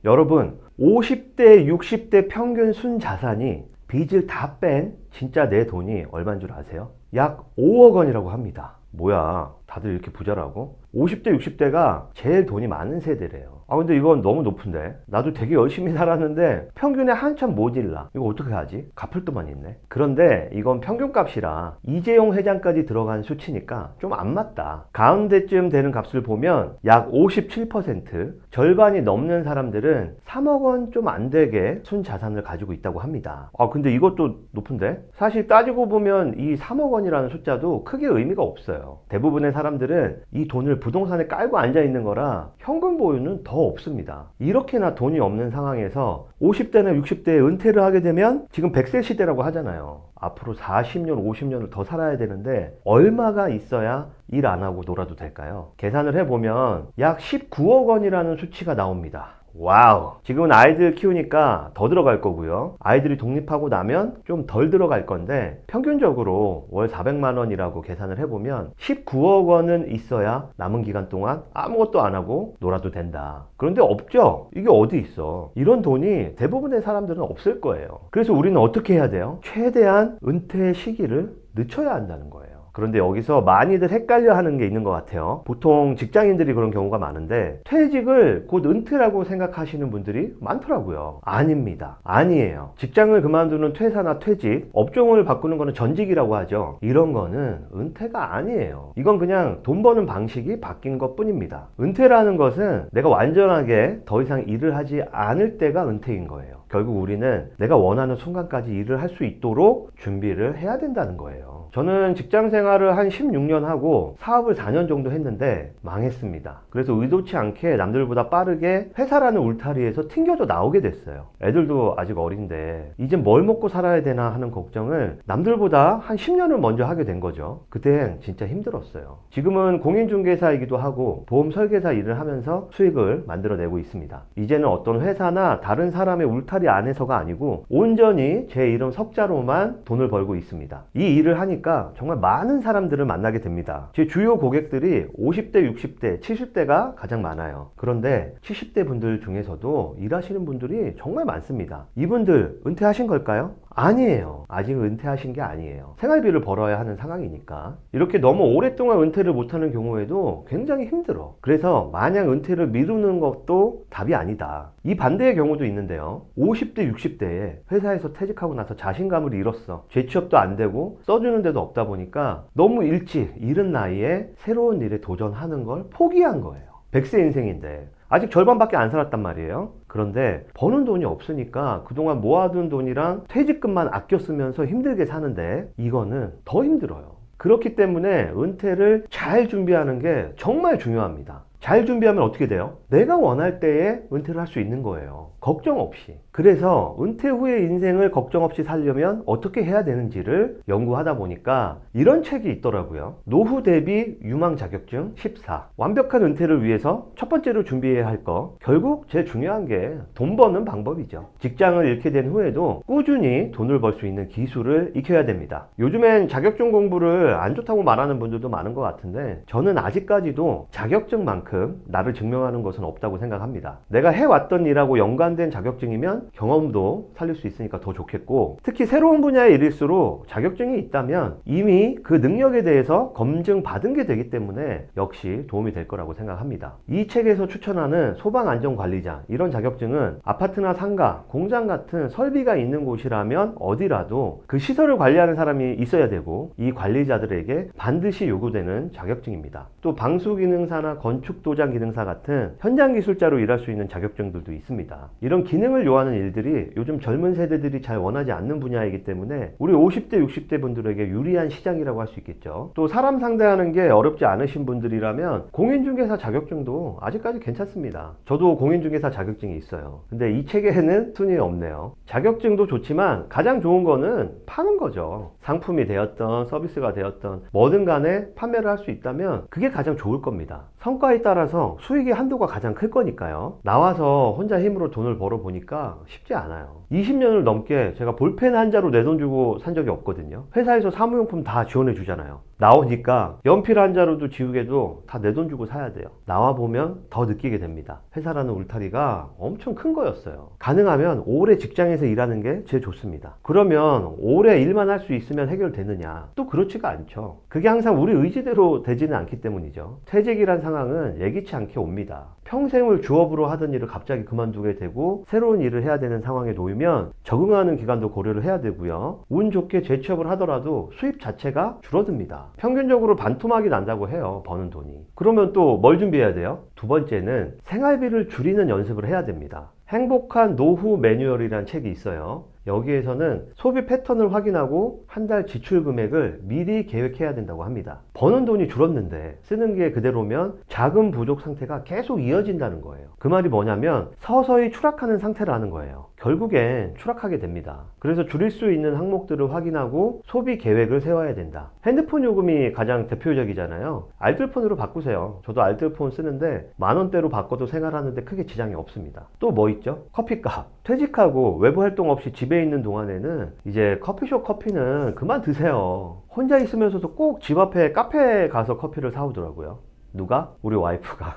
여러분, 50대, 60대 평균 순자산이 빚을 다 뺀 진짜 내 돈이 얼마인 줄 아세요? 약 5억 원이라고 합니다. 뭐야, 다들 이렇게 부자라고? 50대, 60대가 제일 돈이 많은 세대래요. 근데 이건 너무 높은데? 나도 되게 열심히 살았는데 평균에 한참 모질라. 이거 어떻게 하지? 갚을 돈만 있네. 그런데 이건 평균값이라 이재용 회장까지 들어간 수치니까 좀 안 맞다. 가운데쯤 되는 값을 보면 약 57%, 절반이 넘는 사람들은 3억 원 좀 안 되게 순자산을 가지고 있다고 합니다. 근데 이것도 높은데? 사실 따지고 보면 이 3억 원이라는 숫자도 크게 의미가 없어요. 대부분의 사람들은 이 돈을 부동산에 깔고 앉아 있는 거라 현금 보유는 더 없습니다. 이렇게나 돈이 없는 상황에서 50대나 60대에 은퇴를 하게 되면 지금 100세 시대라고 하잖아요. 앞으로 40년, 50년을 더 살아야 되는데 얼마가 있어야 일 안 하고 놀아도 될까요? 계산을 해보면 약 19억 원이라는 수치가 나옵니다. 와우! 지금은 아이들 키우니까 더 들어갈 거고요. 아이들이 독립하고 나면 좀 덜 들어갈 건데 평균적으로 월 400만 원이라고 계산을 해보면 19억 원은 있어야 남은 기간 동안 아무것도 안 하고 놀아도 된다. 그런데 없죠? 이게 어디 있어? 이런 돈이 대부분의 사람들은 없을 거예요. 그래서 우리는 어떻게 해야 돼요? 최대한 은퇴 시기를 늦춰야 한다는 거예요. 그런데 여기서 많이들 헷갈려 하는 게 있는 것 같아요. 보통 직장인들이 그런 경우가 많은데 퇴직을 곧 은퇴라고 생각하시는 분들이 많더라고요. 아닙니다. 아니에요. 직장을 그만두는 퇴사나 퇴직, 업종을 바꾸는 거는 전직이라고 하죠. 이런 거는 은퇴가 아니에요. 이건 그냥 돈 버는 방식이 바뀐 것 뿐입니다. 은퇴라는 것은 내가 완전하게 더 이상 일을 하지 않을 때가 은퇴인 거예요. 결국 우리는 내가 원하는 순간까지 일을 할 수 있도록 준비를 해야 된다는 거예요. 저는 직장 생활을 한 16년 하고 사업을 4년 정도 했는데 망했습니다. 그래서 의도치 않게 남들보다 빠르게 회사라는 울타리에서 튕겨져 나오게 됐어요. 애들도 아직 어린데 이제 뭘 먹고 살아야 되나 하는 걱정을 남들보다 한 10년을 먼저 하게 된 거죠. 그땐 진짜 힘들었어요. 지금은 공인중개사이기도 하고 보험 설계사 일을 하면서 수익을 만들어내고 있습니다. 이제는 어떤 회사나 다른 사람의 울타리 안에서가 아니고 온전히 제 이름 석자로만 돈을 벌고 있습니다. 이 일을 하니까 정말 많은 사람들을 만나게 됩니다. 제 주요 고객들이 50대, 60대, 70대가 가장 많아요. 그런데 70대 분들 중에서도 일하시는 분들이 정말 많습니다. 이분들 은퇴하신 걸까요? 아니에요. 아직 은퇴하신 게 아니에요. 생활비를 벌어야 하는 상황이니까. 이렇게 너무 오랫동안 은퇴를 못하는 경우에도 굉장히 힘들어. 그래서 마냥 은퇴를 미루는 것도 답이 아니다. 이 반대의 경우도 있는데요. 50대, 60대에 회사에서 퇴직하고 나서 자신감을 잃었어. 재취업도 안 되고 써주는 데도 없다 보니까 너무 일찍 이른 나이에 새로운 일에 도전하는 걸 포기한 거예요. 100세 인생인데 아직 절반밖에 안 살았단 말이에요. 그런데 버는 돈이 없으니까 그동안 모아둔 돈이랑 퇴직금만 아껴 쓰면서 힘들게 사는데 이거는 더 힘들어요. 그렇기 때문에 은퇴를 잘 준비하는 게 정말 중요합니다. 잘 준비하면 어떻게 돼요? 내가 원할 때에 은퇴를 할 수 있는 거예요. 걱정 없이. 그래서 은퇴 후의 인생을 걱정 없이 살려면 어떻게 해야 되는지를 연구하다 보니까 이런 책이 있더라고요. 노후 대비 유망 자격증 14. 완벽한 은퇴를 위해서 첫 번째로 준비해야 할 거. 결국 제일 중요한 게 돈 버는 방법이죠. 직장을 잃게 된 후에도 꾸준히 돈을 벌 수 있는 기술을 익혀야 됩니다. 요즘엔 자격증 공부를 안 좋다고 말하는 분들도 많은 것 같은데 저는 아직까지도 자격증만큼 나를 증명하는 것은 없다고 생각합니다. 내가 해왔던 일하고 연관된 자격증이면 경험도 살릴 수 있으니까 더 좋겠고, 특히 새로운 분야의 일일수록 자격증이 있다면 이미 그 능력에 대해서 검증받은 게 되기 때문에 역시 도움이 될 거라고 생각합니다. 이 책에서 추천하는 소방안전관리자, 이런 자격증은 아파트나 상가, 공장 같은 설비가 있는 곳이라면 어디라도 그 시설을 관리하는 사람이 있어야 되고 이 관리자들에게 반드시 요구되는 자격증입니다. 또 방수기능사나 건축도장기능사 같은 현장 기술자로 일할 수 있는 자격증들도 있습니다. 이런 기능을 요하는 일들이 요즘 젊은 세대들이 잘 원하지 않는 분야이기 때문에 우리 50대, 60대 분들에게 유리한 시장이라고 할 수 있겠죠. 또 사람 상대하는 게 어렵지 않으신 분들이라면 공인중개사 자격증도 아직까지 괜찮습니다. 저도 공인중개사 자격증이 있어요. 근데 이 책에는 순위에 없네요. 자격증도 좋지만 가장 좋은 거는 파는 거죠. 상품이 되었던 서비스가 되었던 뭐든 간에 판매를 할 수 있다면 그게 가장 좋을 겁니다. 성과에 따라서 수익의 한도가 가장 클 거니까요. 나와서 혼자 힘으로 돈을 벌어 보니까 쉽지 않아요. 20년을 넘게 제가 볼펜 한 자루 내 돈 주고 산 적이 없거든요. 회사에서 사무용품 다 지원해 주잖아요. 나오니까 연필 한 자루도 지우개도 다 내 돈 주고 사야 돼요. 나와 보면 더 느끼게 됩니다. 회사라는 울타리가 엄청 큰 거였어요. 가능하면 오래 직장에서 일하는 게 제일 좋습니다. 그러면 오래 일만 할 수 있으면 해결되느냐? 또 그렇지가 않죠. 그게 항상 우리 의지대로 되지는 않기 때문이죠. 퇴직이란 상황은 예기치 않게 옵니다. 평생을 주업으로 하던 일을 갑자기 그만두게 되고 새로운 일을 해야 되는 상황에 놓이면 적응하는 기간도 고려를 해야 되고요. 운 좋게 재취업을 하더라도 수입 자체가 줄어듭니다. 평균적으로 반토막이 난다고 해요. 버는 돈이. 그러면 또 뭘 준비해야 돼요? 두 번째는 생활비를 줄이는 연습을 해야 됩니다. 행복한 노후 매뉴얼이라는 책이 있어요. 여기에서는 소비 패턴을 확인하고 한 달 지출 금액을 미리 계획해야 된다고 합니다. 버는 돈이 줄었는데 쓰는 게 그대로면 자금 부족 상태가 계속 이어진다는 거예요. 그 말이 뭐냐면 서서히 추락하는 상태라는 거예요. 결국엔 추락하게 됩니다. 그래서 줄일 수 있는 항목들을 확인하고 소비 계획을 세워야 된다. 핸드폰 요금이 가장 대표적이잖아요. 알뜰폰으로 바꾸세요. 저도 알뜰폰 쓰는데 만원대로 바꿔도 생활하는데 크게 지장이 없습니다. 또 뭐 있죠? 커피값. 퇴직하고 외부 활동 없이 집에 있는 동안에는 이제 커피숍 커피는 그만 드세요. 혼자 있으면서도 꼭 집 앞에 카페에 가서 커피를 사오더라고요. 누가? 우리 와이프가.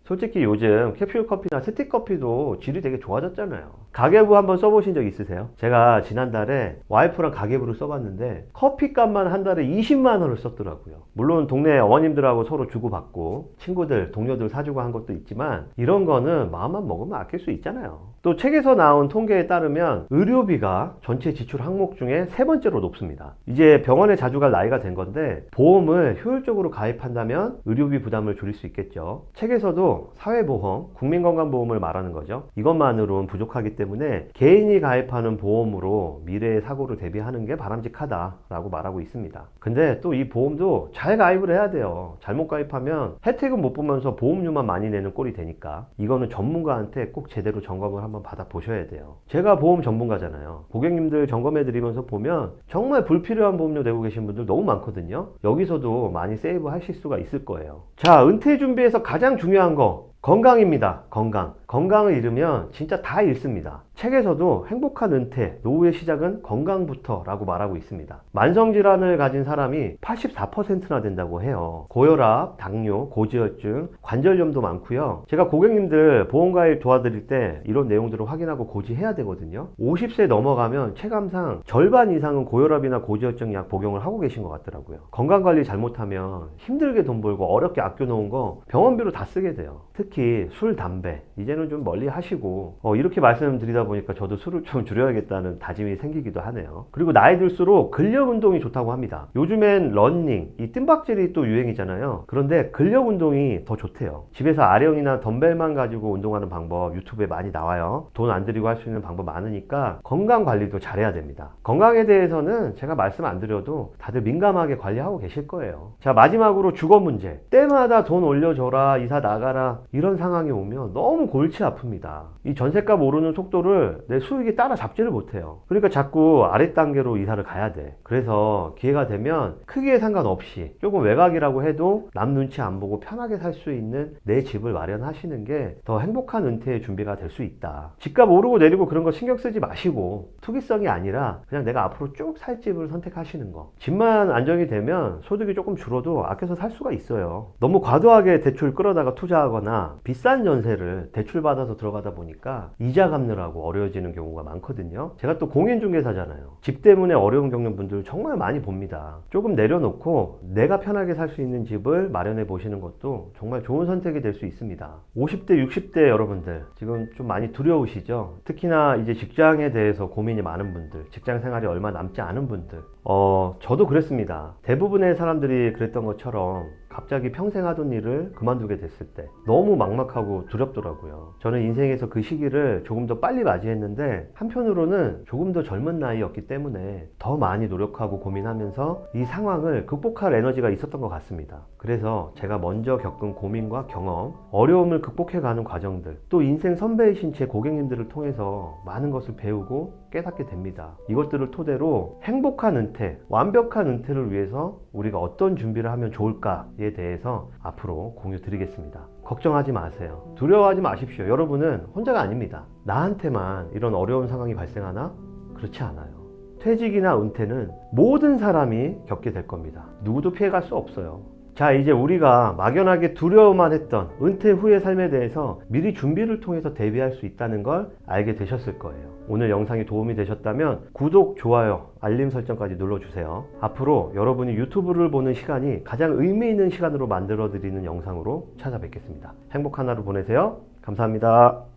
솔직히 요즘 캡슐 커피나 스틱 커피도 질이 되게 좋아졌잖아요. 가계부 한번 써보신 적 있으세요? 제가 지난달에 와이프랑 가계부를 써봤는데 커피값만 한 달에 20만 원을 썼더라고요. 물론 동네 어머님들하고 서로 주고받고 친구들, 동료들 사주고 한 것도 있지만 이런 거는 마음만 먹으면 아낄 수 있잖아요. 또 책에서 나온 통계에 따르면 의료비가 전체 지출 항목 중에 세 번째로 높습니다. 이제 병원에 자주 갈 나이가 된 건데 보험을 효율적으로 가입한다면 의료비 부담을 줄일 수 있겠죠. 책에서도 사회보험, 국민건강보험을 말하는 거죠. 이것만으로는 부족하기 때문에 개인이 가입하는 보험으로 미래의 사고를 대비하는 게 바람직하다라고 말하고 있습니다. 근데 또 이 보험도 잘 가입을 해야 돼요. 잘못 가입하면 혜택은 못 보면서 보험료만 많이 내는 꼴이 되니까 이거는 전문가한테 꼭 제대로 점검을 한번 받아보셔야 돼요. 제가 보험 전문가잖아요. 고객님들 점검해 드리면서 보면 정말 불필요한 보험료 내고 계신 분들 너무 많거든요. 여기서도 많이 세이브 하실 수가 있을 거예요. 자, 은퇴 준비에서 가장 중요한 거 건강입니다. 건강을 잃으면 진짜 다 잃습니다. 책에서도 행복한 은퇴, 노후의 시작은 건강부터 라고 말하고 있습니다. 만성질환을 가진 사람이 84%나 된다고 해요. 고혈압, 당뇨, 고지혈증, 관절염도 많고요. 제가 고객님들 보험가입 도와드릴 때 이런 내용들을 확인하고 고지해야 되거든요. 50세 넘어가면 체감상 절반 이상은 고혈압이나 고지혈증 약 복용을 하고 계신 것 같더라고요. 건강관리 잘못하면 힘들게 돈 벌고 어렵게 아껴놓은 거 병원비로 다 쓰게 돼요. 특히 술, 담배 이제는 좀 멀리 하시고 이렇게 말씀드리다 보니까 저도 술을 좀 줄여야겠다는 다짐이 생기기도 하네요. 그리고 나이 들수록 근력 운동이 좋다고 합니다. 요즘엔 러닝, 이 뜸박질이 또 유행이잖아요. 그런데 근력 운동이 더 좋대요. 집에서 아령이나 덤벨만 가지고 운동하는 방법 유튜브에 많이 나와요. 돈 안 들이고 할 수 있는 방법 많으니까 건강 관리도 잘해야 됩니다. 건강에 대해서는 제가 말씀 안 드려도 다들 민감하게 관리하고 계실 거예요. 자, 마지막으로 주거 문제. 때마다 돈 올려줘라, 이사 나가라 이런 상황이 오면 너무 골치 아픕니다. 이 전셋값 오르는 속도를 내 수익이 따라잡지를 못해요. 그러니까 자꾸 아랫단계로 이사를 가야 돼. 그래서 기회가 되면 크기에 상관없이 조금 외곽이라고 해도 남 눈치 안 보고 편하게 살 수 있는 내 집을 마련하시는 게 더 행복한 은퇴의 준비가 될 수 있다. 집값 오르고 내리고 그런 거 신경 쓰지 마시고 투기성이 아니라 그냥 내가 앞으로 쭉 살 집을 선택하시는 거. 집만 안정이 되면 소득이 조금 줄어도 아껴서 살 수가 있어요. 너무 과도하게 대출 끌어다가 투자하거나 비싼 전세를 대출받아서 들어가다 보니까 이자 갚느라고 어려워지는 경우가 많거든요. 제가 또 공인중개사잖아요. 집 때문에 어려움 겪는 분들 정말 많이 봅니다. 조금 내려놓고 내가 편하게 살 수 있는 집을 마련해 보시는 것도 정말 좋은 선택이 될 수 있습니다. 50대, 60대 여러분들 지금 좀 많이 두려우시죠? 특히나 이제 직장에 대해서 고민이 많은 분들, 직장 생활이 얼마 남지 않은 분들, 저도 그랬습니다. 대부분의 사람들이 그랬던 것처럼 갑자기 평생 하던 일을 그만두게 됐을 때 너무 막막하고 두렵더라고요. 저는 인생에서 그 시기를 조금 더 빨리 맞이했는데 한편으로는 조금 더 젊은 나이였기 때문에 더 많이 노력하고 고민하면서 이 상황을 극복할 에너지가 있었던 것 같습니다. 그래서 제가 먼저 겪은 고민과 경험, 어려움을 극복해가는 과정들, 또 인생 선배이신 제 고객님들을 통해서 많은 것을 배우고 깨닫게 됩니다. 이것들을 토대로 행복한 은퇴, 완벽한 은퇴를 위해서 우리가 어떤 준비를 하면 좋을까에 대해서 앞으로 공유 드리겠습니다. 걱정하지 마세요. 두려워하지 마십시오. 여러분은 혼자가 아닙니다. 나한테만 이런 어려운 상황이 발생하나? 그렇지 않아요. 퇴직이나 은퇴는 모든 사람이 겪게 될 겁니다. 누구도 피해갈 수 없어요. 자, 이제 우리가 막연하게 두려워만 했던 은퇴 후의 삶에 대해서 미리 준비를 통해서 대비할 수 있다는 걸 알게 되셨을 거예요. 오늘 영상이 도움이 되셨다면 구독, 좋아요, 알림 설정까지 눌러주세요. 앞으로 여러분이 유튜브를 보는 시간이 가장 의미 있는 시간으로 만들어 드리는 영상으로 찾아뵙겠습니다. 행복한 하루 보내세요. 감사합니다.